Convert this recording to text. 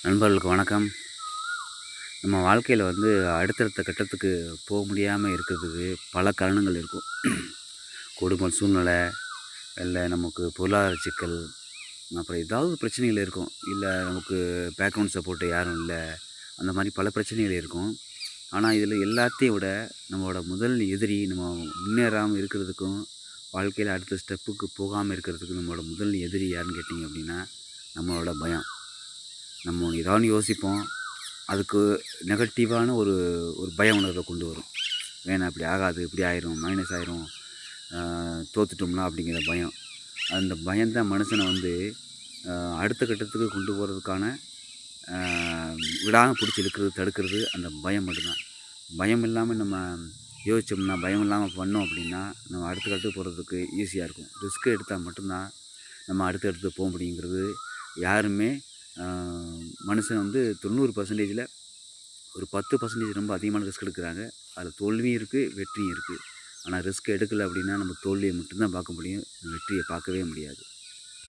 நண்பர்களுக்கு வணக்கம். நம்ம வாழ்க்கையில் அடுத்தடுத்த கட்டத்துக்கு போக முடியாமல் இருக்கிறதுக்கு பல காரணங்கள் இருக்கும். குடும்ப சூழ்நிலை, இல்லை நமக்கு பொருளாதார சிக்கல், அப்புறம் ஏதாவது பிரச்சனைகள் இருக்கும். இல்லை நமக்கு பேக்ரவுண்ட் சப்போர்ட் யாரும் இல்லை. அந்த மாதிரி பல பிரச்சனைகள் இருக்கும். ஆனால் இதில் எல்லாத்தையும் விட நம்மளோட முதல் எதிரி நம்ம முன்னேறாமல் இருக்கிறதுக்கும், வாழ்க்கையில் அடுத்த ஸ்டெப்புக்கு போகாமல் இருக்கிறதுக்கு நம்மளோட முதல் எதிரி யாருன்னு கேட்டிங்க அப்படின்னா, நம்மளோட பயம். நம்ம ஏதாவது யோசிப்போம். அதுக்கு நெகட்டிவான ஒரு ஒரு பய உணர்வை கொண்டு வரும். வேணாம் இப்படி ஆகாது, இப்படி ஆயிரும், மைனஸ் ஆயிரும், தோத்துட்டோம்னா அப்படிங்கிற பயம். அந்த பயம் தான் மனுஷனை அடுத்த கட்டத்துக்கு கொண்டு போகிறதுக்கான விடாமல் பிடிச்சி இழுக்கிறது, தடுக்கிறது அந்த பயம் மட்டும்தான். பயம் இல்லாமல் நம்ம யோசித்தோம்னா, பயம் இல்லாமல் பண்ணோம் அப்படின்னா, நம்ம அடுத்த கட்டத்துக்கு போகிறதுக்கு ஈஸியாக இருக்கும். ரிஸ்க் எடுத்தால் மட்டும்தான் நம்ம அடுத்த இடத்துக்கு போக முடியுங்கிறது யாருமே மனுஷன் 90%ல் ஒரு 10% ரொம்ப அதிகமான ரிஸ்க் எடுக்கிறாங்க. அதில் தோல்வியும் இருக்குது, வெற்றியும் இருக்குது. ஆனால் ரிஸ்க் எடுக்கலை அப்படின்னா நம்ம தோல்வியை மட்டும்தான் பார்க்க முடியும், வெற்றியை பார்க்கவே முடியாது.